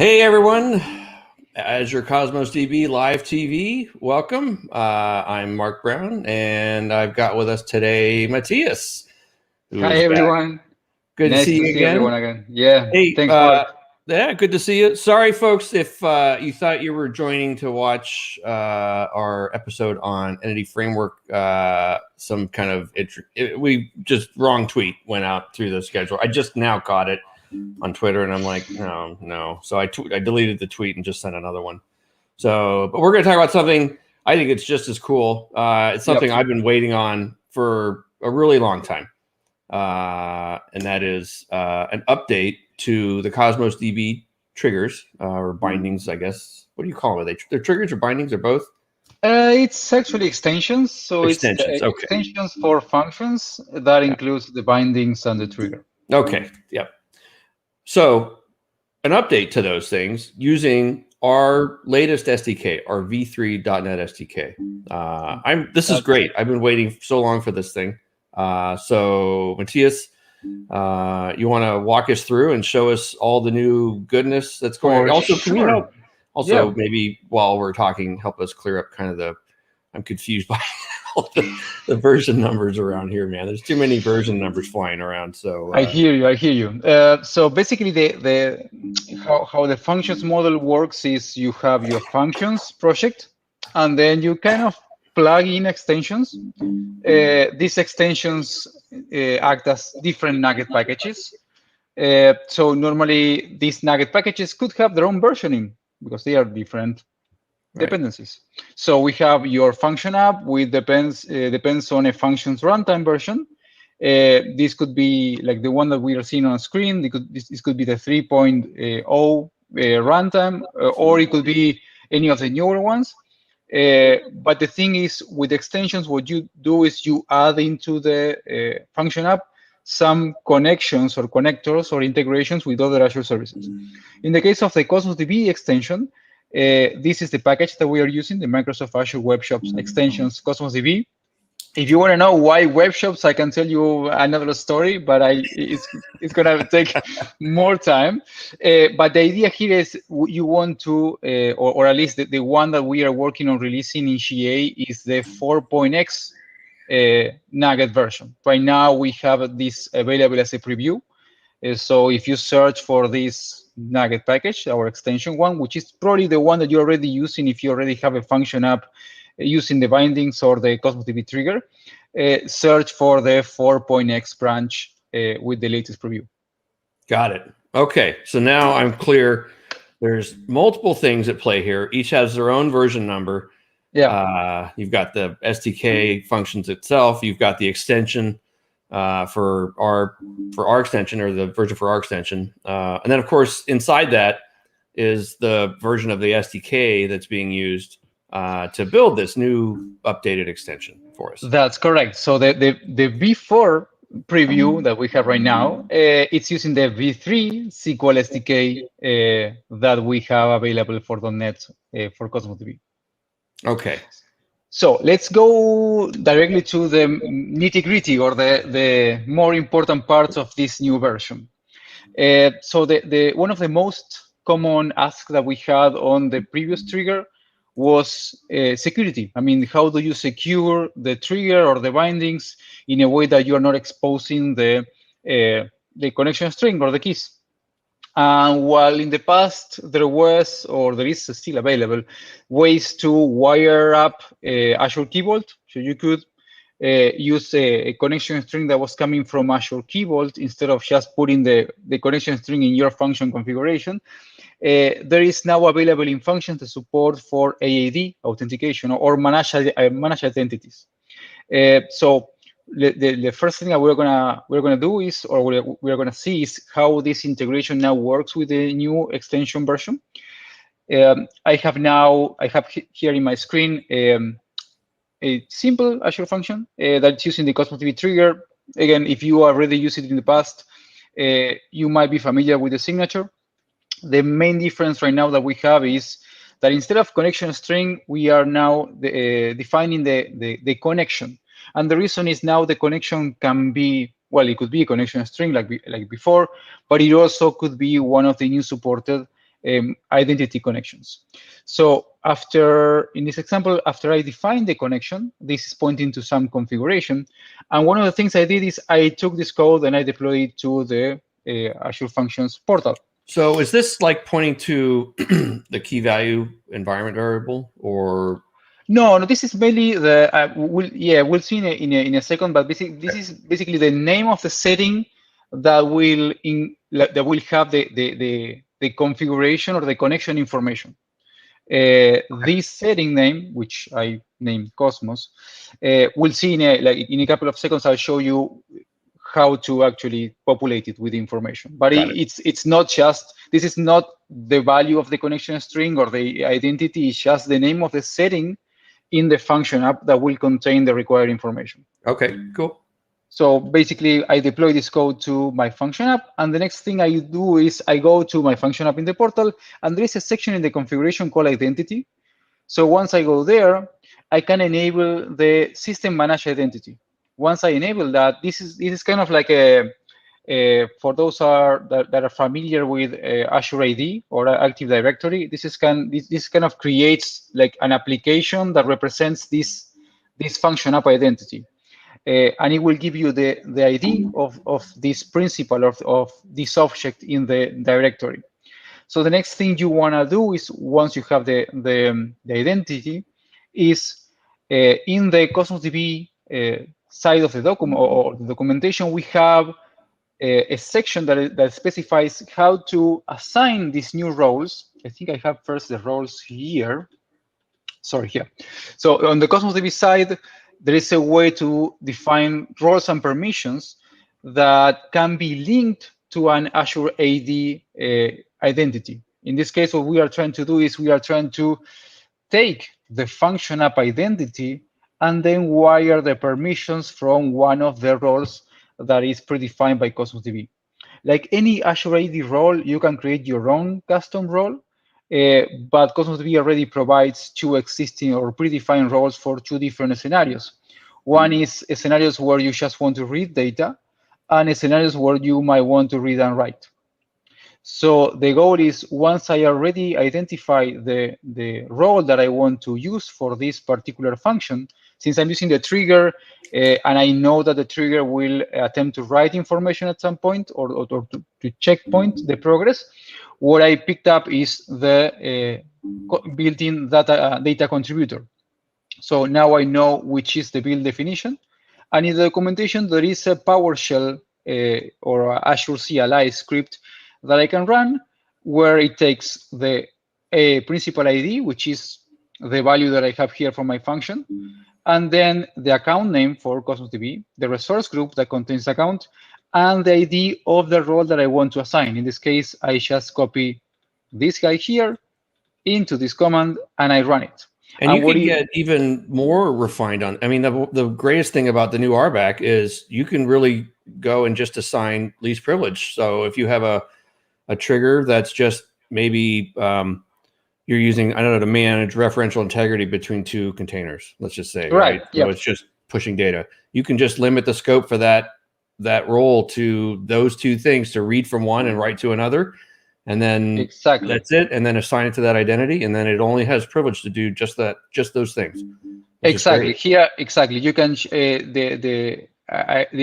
Hey everyone, Azure Cosmos DB Live TV, welcome. I'm Mark Brown, and I've got with us today Matias. Hi everyone. Good to Nice see to you see again. everyone again. Yeah, Hey, thanks, Mark. yeah, good to see you. Sorry, folks, if you thought you were joining to watch our episode on Entity Framework. Some kind of we just wrong tweet went out through the schedule. I just now caught it on Twitter, and I'm like, no. So I deleted the tweet and just sent another one. So, but we're going to talk about something I think it's just as cool. It's something I've been waiting on for a really long time, and that is an update to the Cosmos DB triggers or bindings, I guess. What do you call them? They're triggers or bindings or both? It's actually extensions. So Extensions. it's extensions for functions that includes the bindings and the trigger. Okay. Yep. So an update to those things using our latest SDK, our v3.net SDK. This is great. I've been waiting so long for this thing. So Matias, you want to walk us through and show us all the new goodness that's going on? Also, can you help? Also, maybe while we're talking, help us clear up kind of I'm confused by all the version numbers around here, man. There's too many version numbers flying around. So I hear you. So basically, how the functions model works is you have your functions project, and then you kind of plug in extensions. These extensions act as different Nugget packages. So normally, these Nugget packages could have their own versioning because they are different dependencies. So we have your function app, which depends on a functions runtime version. This could be like the one that we are seeing on screen. This could be the 3.0 runtime, or it could be any of the newer ones. But the thing is, with extensions, what you do is you add into the function app some connections or connectors or integrations with other Azure services. In the case of the Cosmos DB extension, this is the package that we are using, the Microsoft Azure Web Shops extensions Cosmos DB. If you want to know why web shops, I can tell you another story, but it's going to take more time. But the idea here is you want to, or at least the one that we are working on releasing in GA is the 4.x Nugget version. Right now, we have this available as a preview. So if you search for this Nugget package, our extension one, which is probably the one that you're already using if you already have a function app using the bindings or the Cosmos DB trigger, search for the 4.x branch with the latest preview. Got it. Okay, so now I'm clear. There's multiple things at play here. Each has their own version number. Yeah. You've got the SDK functions itself. You've got the extension for our extension, or the version for our extension, and then of course inside that is the version of the SDK that's being used to build this new updated extension for us. That's correct. So the V4 preview that we have right now, it's using the V3 SQL SDK that we have available for .NET for Cosmos DB. Okay. So let's go directly to the nitty-gritty, or the more important parts of this new version. So the one of the most common asks that we had on the previous trigger was security. I mean, how do you secure the trigger or the bindings in a way that you are not exposing the connection string or the keys? And while in the past there was, or there is still available, ways to wire up Azure Key Vault, so you could use a connection string that was coming from Azure Key Vault instead of just putting the connection string in your function configuration. There is now available in functions the support for AAD, authentication, or managed identities. So the first thing that we're gonna do is, or we're gonna see, is how this integration now works with the new extension version. I have here in my screen a simple Azure function that's using the Cosmos DB trigger. Again, if you already used it in the past, you might be familiar with the signature. The main difference right now that we have is that instead of connection string, we are now defining the connection. And the reason is now the connection can be, well, it could be a connection string like before, but it also could be one of the new supported identity connections. So in this example, after I define the connection, this is pointing to some configuration. And one of the things I did is I took this code and I deployed it to the Azure Functions portal. So is this like pointing to the key value environment variable, or? No, this is mainly the we'll see in a second. But this is basically the name of the setting that will have the configuration or the connection information. This setting name, which I named Cosmos, we'll see in a couple of seconds. I'll show you how to actually populate it with information. But it's not just, this is not the value of the connection string or the identity. It's just the name of the setting in the function app that will contain the required information. Okay, cool. So basically, I deploy this code to my function app, and the next thing I do is I go to my function app in the portal, and there is a section in the configuration called identity. So once I go there, I can enable the system managed identity. Once I enable that, this is kind of like for those that are familiar with Azure AD or Active Directory, this kind of creates like an application that represents this function app identity. And it will give you the ID of this principal of this object in the directory. So the next thing you want to do is, once you have the identity, is in the Cosmos DB side of the document or the documentation, we have a section that specifies how to assign these new roles. I think I have first the roles here. Sorry, here. So on the Cosmos DB side, there is a way to define roles and permissions that can be linked to an Azure AD identity. In this case, what we are trying to do is we are trying to take the function app identity and then wire the permissions from one of the roles that is predefined by Cosmos DB. Like any Azure AD role, you can create your own custom role, but Cosmos DB already provides two existing or predefined roles for two different scenarios. One is scenarios where you just want to read data, and scenarios where you might want to read and write. So the goal is, once I already identify the role that I want to use for this particular function, since I'm using the trigger and I know that the trigger will attempt to write information at some point or to checkpoint the progress, what I picked up is the built-in data contributor. So now I know which is the build definition. And in the documentation, there is a PowerShell or Azure CLI script that I can run, where it takes the principal ID, which is the value that I have here for my function, and then the account name for Cosmos DB, the resource group that contains the account, and the ID of the role that I want to assign. In this case, I just copy this guy here into this command, and I run it. And you can get even more refined on. I mean, the greatest thing about the new RBAC is you can really go and just assign least privilege. So if you have a trigger that's just maybe you're using, I don't know, to manage referential integrity between two containers, let's just say, right? So it's just pushing data. You can just limit the scope for that role to those two things, to read from one and write to another. And then that's it. And then assign it to that identity. And then it only has privilege to do just those things. Exactly. Here, exactly. You can, the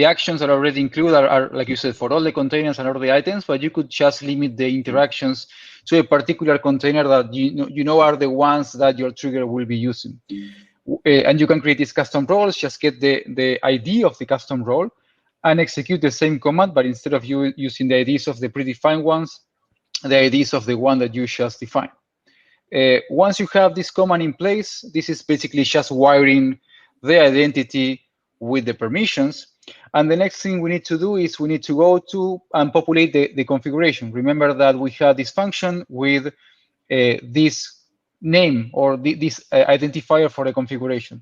actions that are already included are, like you said, for all the containers and all the items, but you could just limit the interactions to a particular container that you know are the ones that your trigger will be using. And you can create these custom roles, just get the ID of the custom role and execute the same command, but instead of you using the IDs of the predefined ones, the IDs of the one that you just defined. Once you have this command in place, this is basically just wiring the identity with the permissions. And the next thing we need to do is we need to go to and populate the configuration. Remember that we had this function with this name or this identifier for the configuration.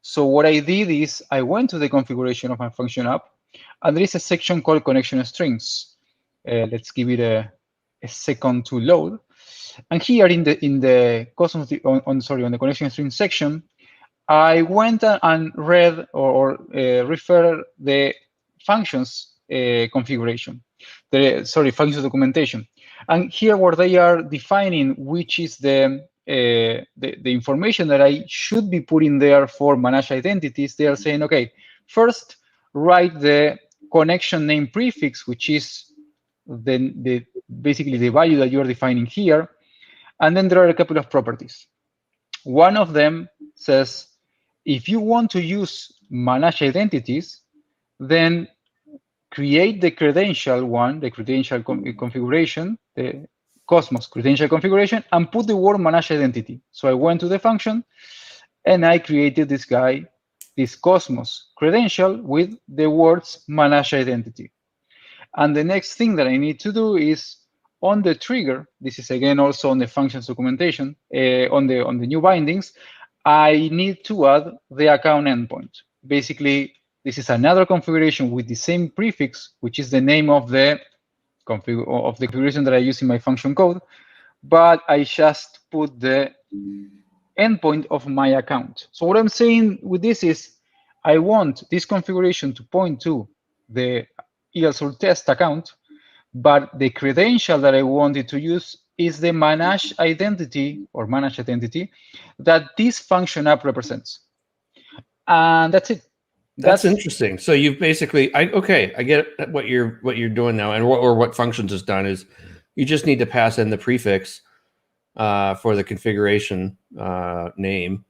So what I did is I went to the configuration of my function app, and there is a section called connection strings. Let's give it a second to load. And here in the Cosmos on the connection string section, I went and read or refer the functions configuration. Functions documentation. And here where they are defining which is the information that I should be putting there for managed identities, they are saying, okay, first write the connection name prefix, which is basically the value that you're defining here. And then there are a couple of properties. One of them says, if you want to use managed identities, then create the credential one, the credential configuration, the Cosmos credential configuration, and put the word managed identity. So I went to the function, and I created this guy, this Cosmos credential with the words managed identity. And the next thing that I need to do is on the trigger, this is again also on the functions documentation, on the new bindings, I need to add the account endpoint. Basically, this is another configuration with the same prefix, which is the name of the configuration that I use in my function code, but I just put the endpoint of my account. So what I'm saying with this is I want this configuration to point to the Azure test account, but the credential that I wanted to use is the managed identity or managed identity that this function app represents. And that's it. That's interesting. So you've basically, I get what you're doing now, and what functions has done is you just need to pass in the prefix for the configuration name,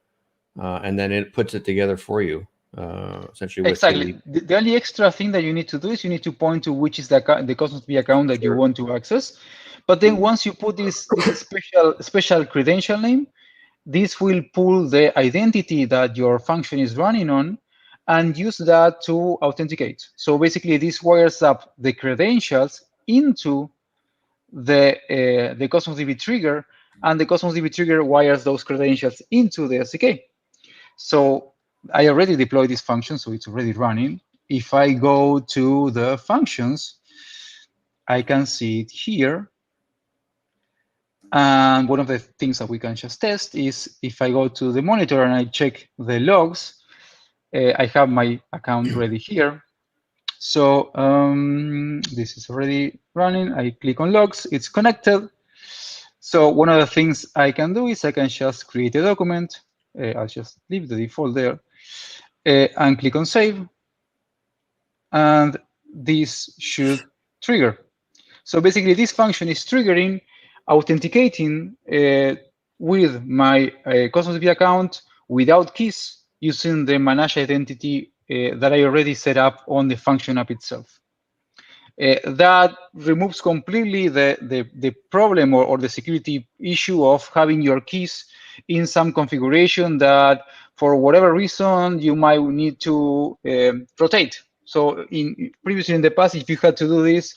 and then it puts it together for you. Essentially, exactly. The only extra thing that you need to do is you need to point to which is the Cosmos DB account that you want to access. But then once you put this special credential name, this will pull the identity that your function is running on and use that to authenticate. So basically, this wires up the credentials into the Cosmos DB trigger, and the Cosmos DB trigger wires those credentials into the SDK. So I already deployed this function, so it's already running. If I go to the functions, I can see it here. And one of the things that we can just test is if I go to the monitor and I check the logs, I have my account ready here. So this is already running. I click on logs, it's connected. So one of the things I can do is I can just create a document. I'll just leave the default there and click on save. And this should trigger. So basically, this function is triggering, authenticating with my Cosmos DB account without keys using the managed identity that I already set up on the function app itself. That removes completely the problem or the security issue of having your keys in some configuration that, for whatever reason, you might need to rotate. So previously in the past, if you had to do this,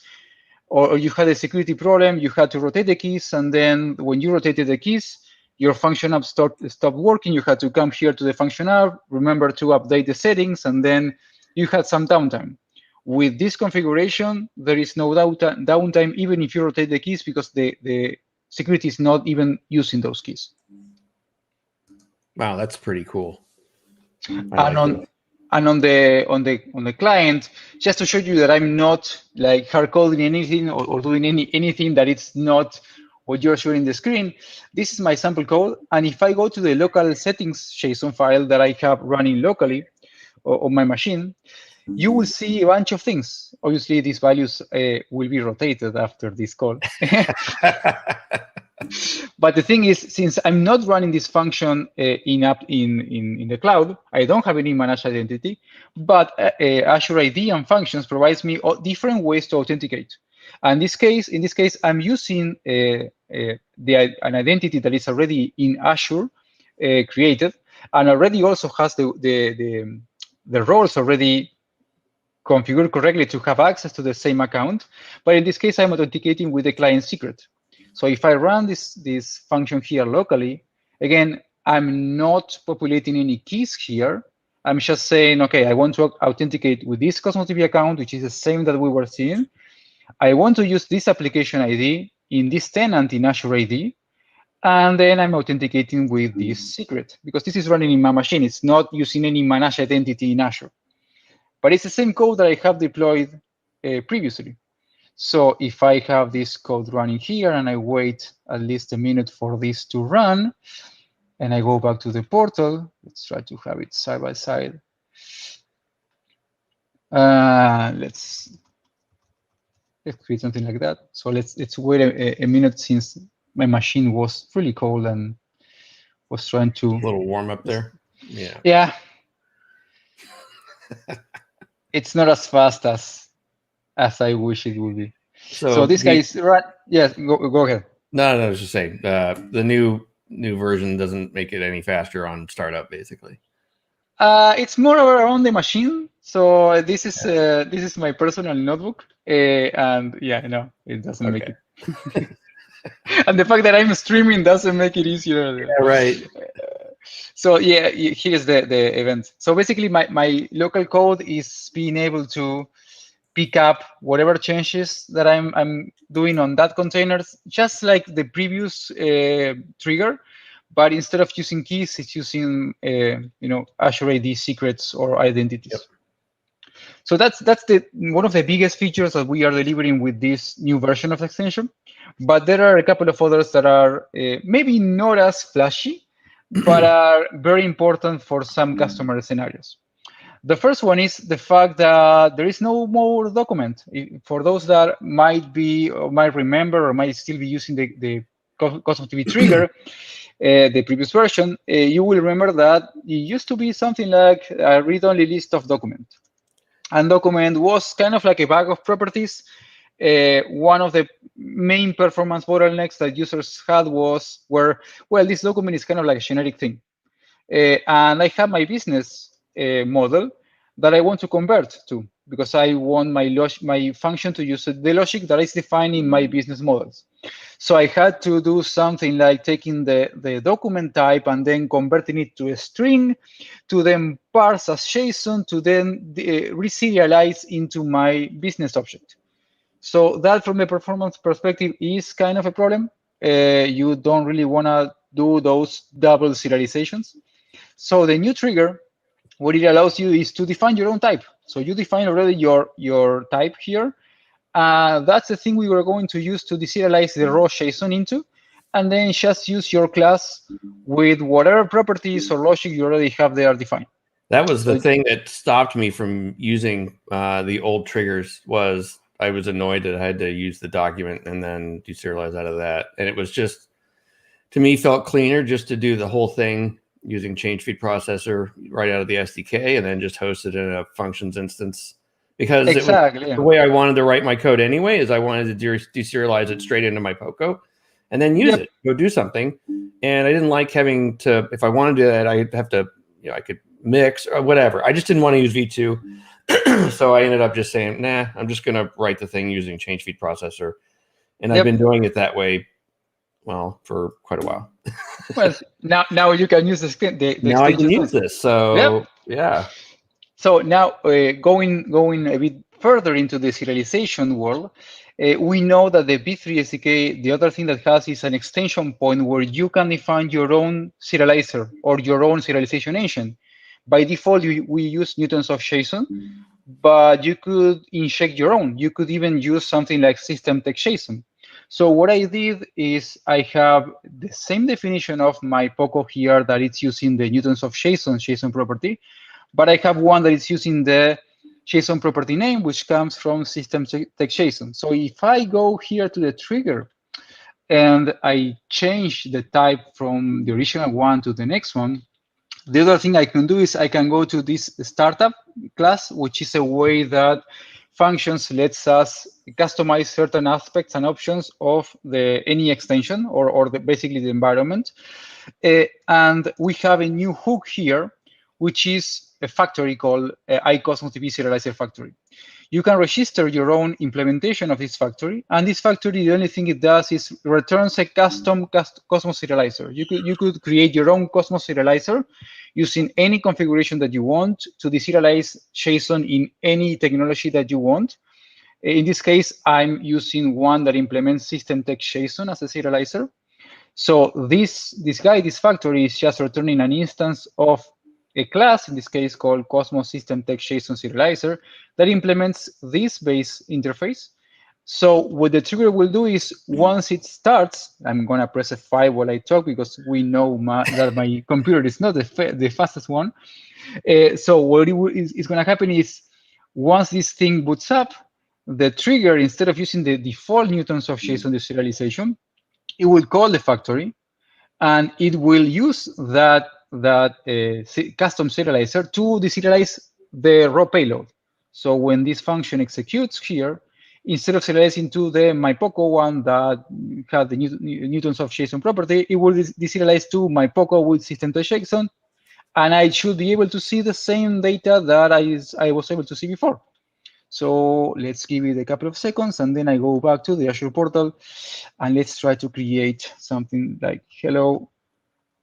or you had a security problem, you had to rotate the keys, and then when you rotated the keys, your function app stopped working. You had to come here to the function app, remember to update the settings, and then you had some downtime. With this configuration, there is no downtime, even if you rotate the keys, because the security is not even using those keys. Wow, that's pretty cool. And on the client, just to show you that I'm not like hard coding anything or doing anything that it's not what you're showing the screen. This is my sample code, and if I go to the local settings JSON file that I have running locally on my machine, you will see a bunch of things. Obviously, these values will be rotated after this call. But the thing is, since I'm not running this function in the cloud, I don't have any managed identity, but Azure ID and functions provides me different ways to authenticate. And in this case, I'm using an identity that is already in Azure created, and already also has the roles already configured correctly to have access to the same account. But in this case, I'm authenticating with the client secret. So if I run this function here locally, again, I'm not populating any keys here. I'm just saying, okay, I want to authenticate with this Cosmos DB account, which is the same that we were seeing. I want to use this application ID in this tenant in Azure ID. And then I'm authenticating with this secret, because this is running in my machine. It's not using any managed identity in Azure. But it's the same code that I have deployed previously. So if I have this code running here and I wait at least a minute for this to run, and I go back to the portal, let's try to have it side by side. Let's create something like that. So let's wait a minute since my machine was really cold and was trying to. A little warm up there. Yeah. Yeah. It's not as fast as I wish it would be. So this guy is right. Yes, go ahead. No, I was just saying the new version doesn't make it any faster on startup, basically. It's more around the machine. So this is my personal notebook, and yeah, no, it doesn't make it. And the fact that I'm streaming doesn't make it easier. Yeah, right. So yeah, here's the event. So basically, my local code is being able to pick up whatever changes that I'm doing on that container, just like the previous trigger. But instead of using keys, it's using Azure AD secrets or identities. Yep. So that's one of the biggest features that we are delivering with this new version of the extension. But there are a couple of others that are maybe not as flashy, but are very important for some customer scenarios. The first one is the fact that there is no more document. For those that might remember or might still be using the Cosmos DB trigger, the previous version, you will remember that it used to be something like a read-only list of documents. And document was kind of like a bag of properties. One of the main performance bottlenecks that users had was this document is kind of like a generic thing. And I have my business model that I want to convert to, because I want my function to use the logic that is defined in my business models. So I had to do something like taking the document type and then converting it to a string, to then parse as JSON, to then reserialize into my business object. So that, from a performance perspective, is kind of a problem. You don't really want to do those double serializations. So the new trigger, what it allows you is to define your own type. So you define already your type here. That's the thing we were going to use to deserialize the raw JSON into, and then just use your class with whatever properties or logic you already have there defined. That was the thing that stopped me from using the old triggers. Was I was annoyed that I had to use the document and then deserialize out of that, and it was just, to me, felt cleaner just to do the whole thing using change feed processor right out of the SDK and then just host it in a functions instance. Because the way I wanted to write my code anyway is I wanted to deserialize it straight into my Poco and then use it, go do something. And I didn't like having to, if I wanted to do that, I'd have to, I could mix or whatever. I just didn't want to use V2. So I ended up just saying, nah, I'm just going to write the thing using change feed processor. And I've been doing it that way, well, for quite a while. Well, now you can use the now I can use this. So yeah. So now going a bit further into the serialization world, we know that the V3 SDK, the other thing that has is an extension point where you can define your own serializer or your own serialization engine. By default, we use newtons of JSON, but you could inject your own. You could even use something like system text JSON. So what I did is I have the same definition of my Poco here that it's using the newtons of JSON property, but I have one that is using the JSON property name, which comes from system text JSON. So if I go here to the trigger and I change the type from the original one to the next one, the other thing I can do is I can go to this startup class, which is a way that functions lets us customize certain aspects and options of any extension or basically the environment. And we have a new hook here, which is a factory called iCosmos DB Serializer Factory. You can register your own implementation of this factory, and this factory, the only thing it does is returns a custom Cosmos serializer. You could create your own Cosmos serializer using any configuration that you want to deserialize JSON in any technology that you want. In this case, I'm using one that implements system text JSON as a serializer. So this factory is just returning an instance of a class, in this case called Cosmos System Text JSON Serializer, that implements this base interface. So what the trigger will do is once it starts, I'm gonna press F5 while I talk because we know that my computer is not the fastest one. So what is gonna happen is once this thing boots up, the trigger, instead of using the default newtons of JSON deserialization, it will call the factory and it will use that custom serializer to deserialize the raw payload. So when this function executes here, instead of serializing to the myPoco one that had the newtons of JSON property, it will deserialize to myPoco with system.json, and I should be able to see the same data that I was able to see before. So let's give it a couple of seconds, and then I go back to the Azure portal, and let's try to create something like hello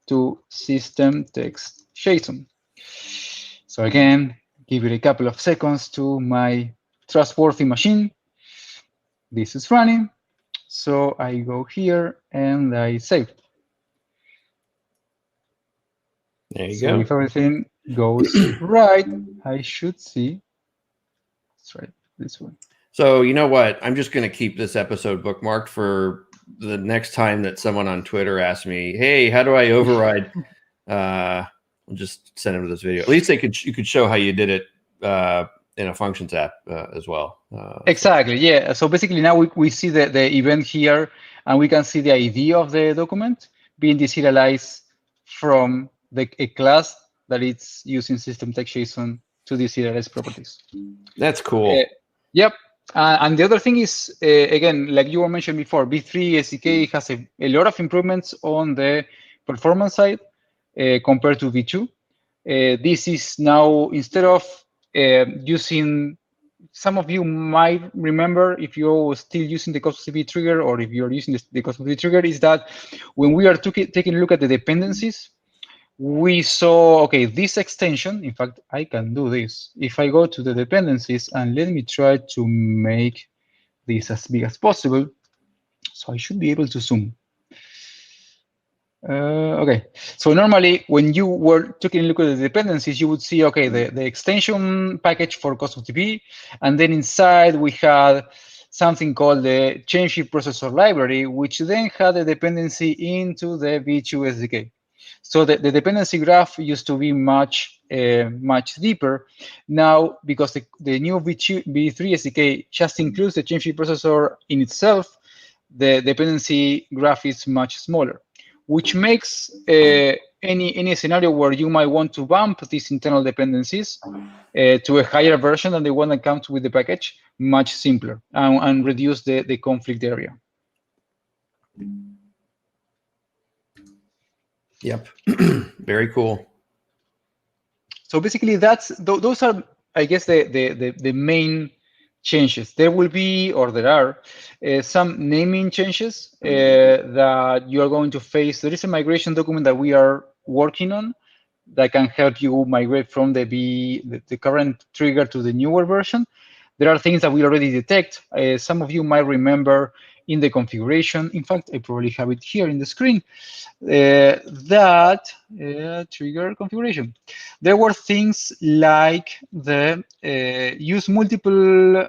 to system text JSON. So again, give it a couple of seconds to my trustworthy machine. This is running. So I go here and I save. There you So go. if everything goes right, I should see. Let's try this one. So you know what? I'm just going to keep this episode bookmarked for the next time that someone on Twitter asks me, "Hey, how do I override?" I'll just send them to this video. At least you could show how you did it in a functions app as well. Exactly. So. Yeah. So basically now we see the event here, and we can see the ID of the document being deserialized from a class that it's using system text JSON to deserialize properties. That's cool. Yep. And the other thing is, again, like you were mentioned before, V3 SDK has a lot of improvements on the performance side compared to V2. This is now, instead of using, some of you might remember, if you're still using the Cosmos DB trigger, or if you're using the Cosmos DB trigger, is that when we are taking a look at the dependencies, we saw, okay, this extension, in fact, I can do this. If I go to the dependencies, and let me try to make this as big as possible, so I should be able to zoom. Okay, so normally when you were taking a look at the dependencies, you would see, okay, the extension package for Cosmos DB, and then inside we had something called the change processor library, which then had a dependency into the V2 SDK. So the dependency graph used to be much deeper. Now, because the new V3 SDK just includes the change processor in itself, the dependency graph is much smaller, which makes any scenario where you might want to bump these internal dependencies to a higher version than the one that comes with the package much simpler, and reduce the conflict area. Yep. Very cool. So basically, those are, I guess, the main changes. There will be, or there are, some naming changes that you are going to face. There is a migration document that we are working on that can help you migrate from the current trigger to the newer version. There are things that we already detect. Some of you might remember in the configuration. In fact, I probably have it here in the screen. That trigger configuration. There were things like the use multiple,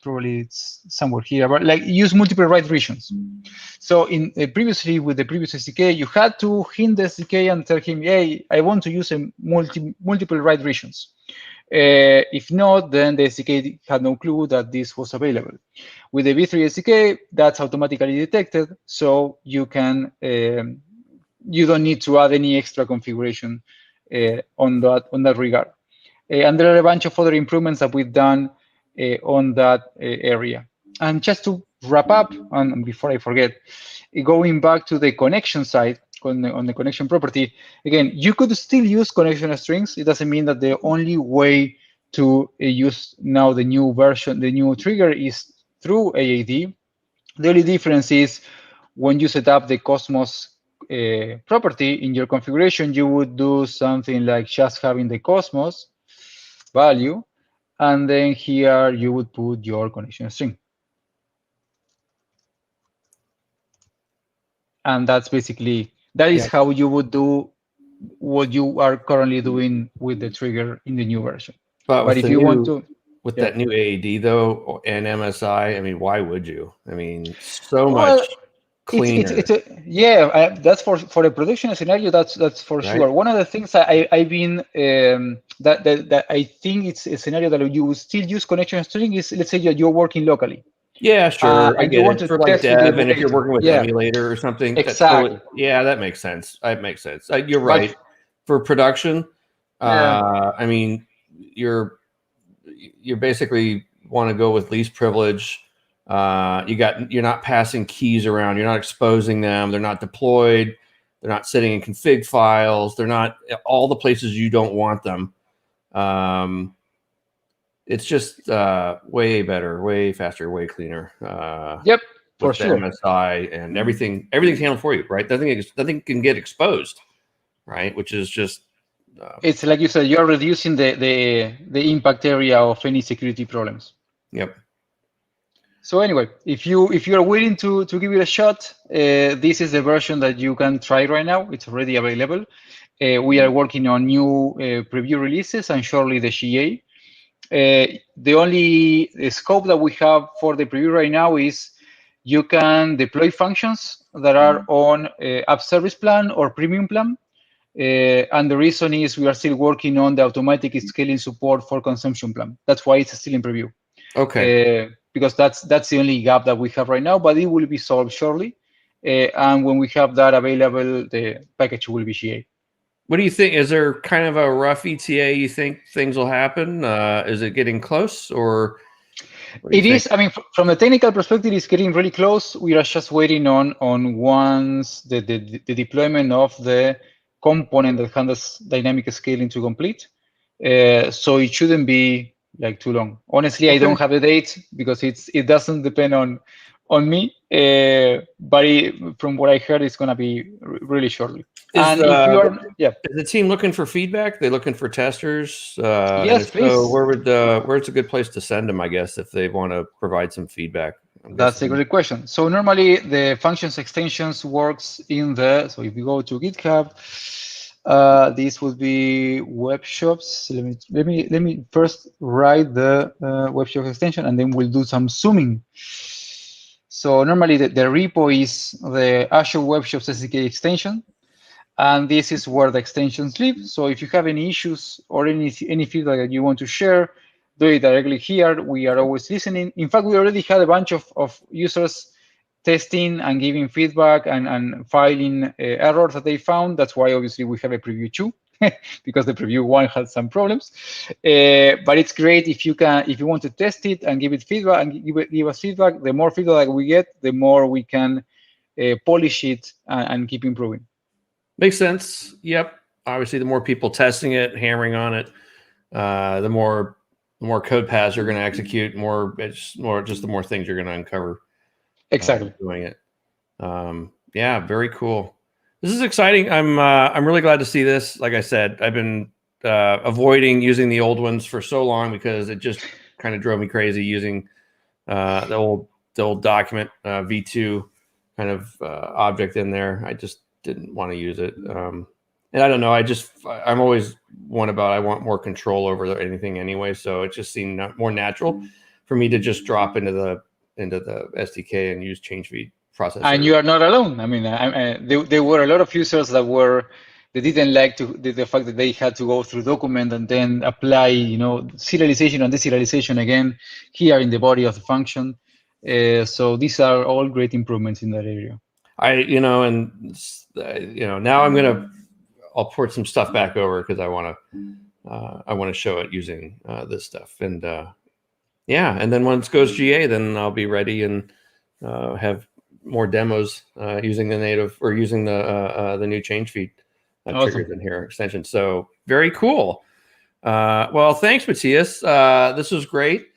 probably it's somewhere here, but like use multiple write regions. So in previously with the previous SDK, you had to hint the SDK and tell him, hey, I want to use a multiple write regions. If not, then the SDK had no clue that this was available. With the V3 SDK, that's automatically detected, so you can you don't need to add any extra configuration on that regard. And there are a bunch of other improvements that we've done on that area. And just to wrap up, and before I forget, going back to the connection side, on the connection property, again, you could still use connection strings. It doesn't mean that the only way to use now the new version, the new trigger, is through AAD. The only difference is when you set up the Cosmos property in your configuration, you would do something like just having the Cosmos value, and then here you would put your connection string. And that's basically, that is how you would do what you are currently doing with the trigger in the new version. But if you want to, with that new AAD though and MSI, I mean, why would you? I mean, so Well, much cleaner. That's for the production scenario. That's for Right? sure. One of the things I've been that I think it's a scenario that you will still use connection string is, let's say you're working locally. Yeah, sure. I And you get want it to for like test with the dev, and if you're emulator. working with Yeah, emulator or something, exactly. that makes sense. That makes sense. You're But right. For production, yeah, I mean, you're basically want to go with least privilege. You're not passing keys around. You're not exposing them. They're not deployed. They're not sitting in config files. They're not all the places you don't want them. It's just way better, way faster, way cleaner. yep, for With the sure. MSI and everything's handled for you, right? Nothing can get exposed, right? Which is just It's like you said, you're reducing the impact area of any security problems. Yep. So anyway, if you're willing to give it a shot, this is the version that you can try right now. It's already available. We are working on new preview releases and shortly the GA. The only scope that we have for the preview right now is you can deploy functions that are on app service plan or premium plan. And the reason is we are still working on the automatic scaling support for consumption plan. That's why it's still in preview. Okay. Because that's the only gap that we have right now, but it will be solved shortly. And when we have that available, the package will be GA. What do you think? Is there kind of a rough ETA you think things will happen? Is it getting close, or it is? I mean, from the technical perspective, it's getting really close. We are just waiting on once the deployment of the component that handles dynamic scaling to complete. So it shouldn't be like too long. Honestly, I don't have a date because it doesn't depend on me. But from what I heard, it's gonna be really shortly. Is the team looking for feedback? They looking for testers? Yes, please. So where's a good place to send them? I guess if they want to provide some feedback. That's a great question. So normally the functions extensions works in the. So if you go to GitHub, this would be web shops. Let me first write the web shop extension, and then we'll do some zooming. So normally the repo is the Azure Web Shops SDK extension. And this is where the extensions live. So if you have any issues or any feedback that you want to share, do it directly here. We are always listening. In fact, we already had a bunch of users testing and giving feedback and filing errors that they found. That's why obviously we have a preview 2 because the preview 1 had some problems. But it's great if you want to test it and give it feedback and give us feedback. The more feedback we get, the more we can polish it and keep improving. Makes sense. Yep. Obviously, the more people testing it, hammering on it, the more code paths you're going to execute, the more things you're going to uncover. Exactly. Doing it. Yeah, very cool. This is exciting. I'm really glad to see this. Like I said, I've been avoiding using the old ones for so long because it just kind of drove me crazy using the old document V2 kind of object in there. I just didn't want to use it. And I don't know. I'm always one about I want more control over anything anyway. So it just seemed more natural for me to just drop into the SDK and use change feed processor. And you are not alone. I mean, there were a lot of users that didn't like the fact that they had to go through document and then apply, serialization and deserialization again here in the body of the function. So these are all great improvements in that area. Now I'll port some stuff back over because I want to show it using this stuff. And and then once it goes GA, then I'll be ready and have more demos using the native or using the new change feed triggers in here extension. So very cool. Well, thanks, Matias. This was great.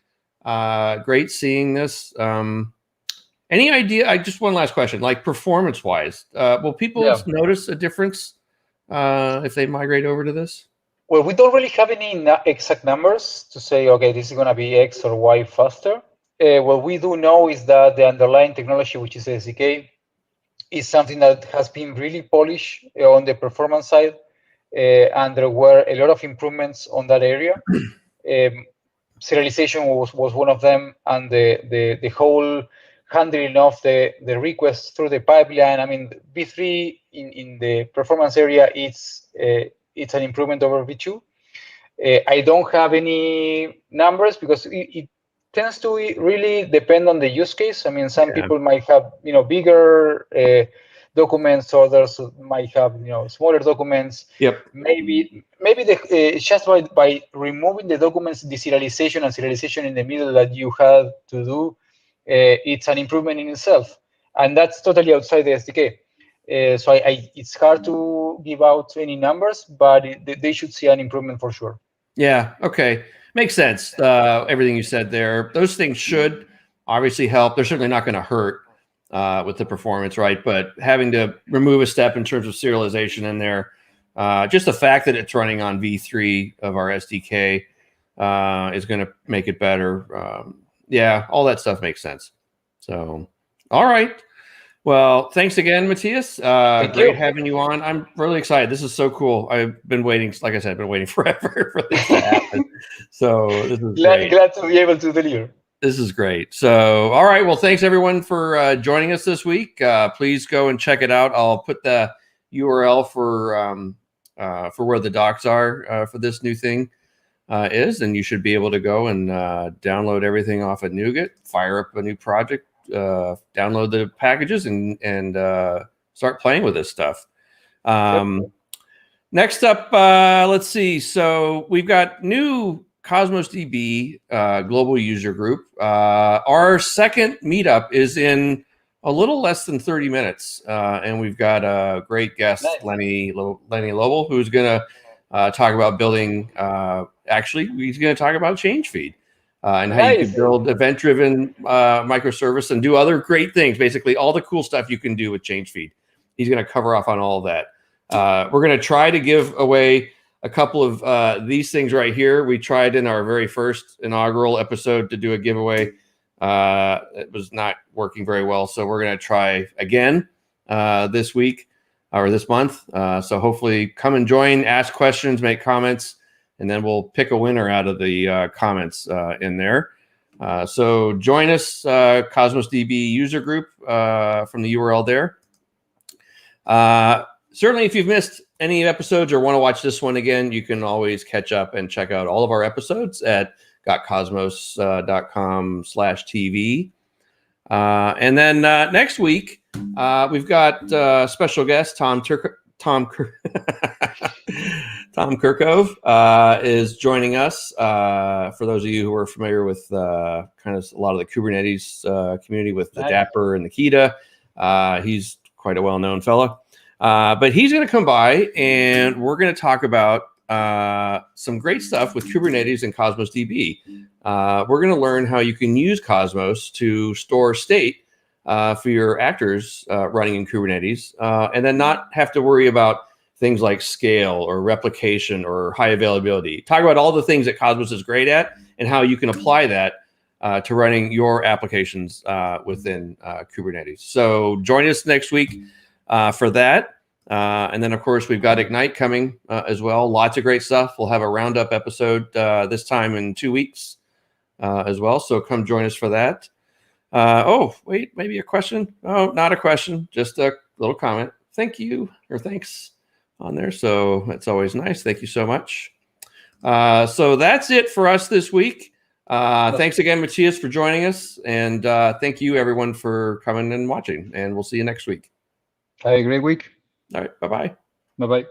Great seeing this. Any idea? Just one last question. Like performance-wise, will people notice a difference if they migrate over to this? Well, we don't really have any exact numbers to say, okay, this is going to be X or Y faster. What we do know is that the underlying technology, which is SDK, is something that has been really polished on the performance side, and there were a lot of improvements on that area. serialization was one of them, and the whole handling of the requests through the pipeline. I mean, V3 in the performance area, it's an improvement over V2. I don't have any numbers because it tends to really depend on the use case. I mean, some people might have bigger documents, others might have smaller documents. Yep. Maybe just by removing the documents deserialization and serialization in the middle that you had to do, it's an improvement in itself, and that's totally outside the SDK. So it's hard to give out any numbers, but they should see an improvement for sure. Yeah. Okay. Makes sense. Everything you said there. Those things should obviously help. They're certainly not going to hurt with the performance, right? But having to remove a step in terms of serialization in there, just the fact that it's running on V3 of our SDK is going to make it better. Yeah, all that stuff makes sense. So, all right. Well, thanks again, Matias. Great having you on. I'm really excited. This is so cool. I've been waiting, like I said, I've been waiting forever for this to happen. So this is great. Glad to be able to deliver. This is great. So, all right. Well, thanks everyone for joining us this week. Please go and check it out. I'll put the URL for where the docs are for this new thing is, and you should be able to go and download everything off of NuGet, fire up a new project, download the packages, and start playing with this stuff. Next up, let's see. So we've got new Cosmos DB global user group. Our second meetup is in a little less than 30 minutes, and we've got a great guest, Lenny Lobel, who's going to talk about building. Actually, he's going to talk about change feed. And how you can build event-driven microservice and do other great things. Basically, all the cool stuff you can do with change feed. He's going to cover off on all of that. We're going to try to give away a couple of these things right here. We tried in our very first inaugural episode to do a giveaway. It was not working very well, so we're going to try again this week or this month. So hopefully, come and join, ask questions, make comments. And then we'll pick a winner out of the comments in there. So join us, Cosmos DB user group from the URL there. Certainly, if you've missed any episodes or want to watch this one again, you can always catch up and check out all of our episodes at gotcosmos.com/TV. And then next week, we've got special guest Tom Kirkove is joining us. For those of you who are familiar with kind of a lot of the Kubernetes community with the Dapper and the Kita, he's quite a well-known fellow. But he's going to come by, and we're going to talk about some great stuff with Kubernetes and Cosmos DB. We're going to learn how you can use Cosmos to store state for your actors running in Kubernetes, and then not have to worry about things like scale or replication or high availability. Talk about all the things that Cosmos is great at and how you can apply that to running your applications within Kubernetes. So join us next week for that. And then, of course, we've got Ignite coming as well. Lots of great stuff. We'll have a roundup episode this time in 2 weeks as well. So come join us for that. Oh, wait, maybe a question? Oh, not a question, just a little comment. Thank you, or thanks on there. So that's always nice. Thank you so much. So that's it for us this week. Thanks again, Matias, for joining us. And thank you, everyone, for coming and watching. And we'll see you next week. Have a great week. All right. Bye-bye. Bye-bye.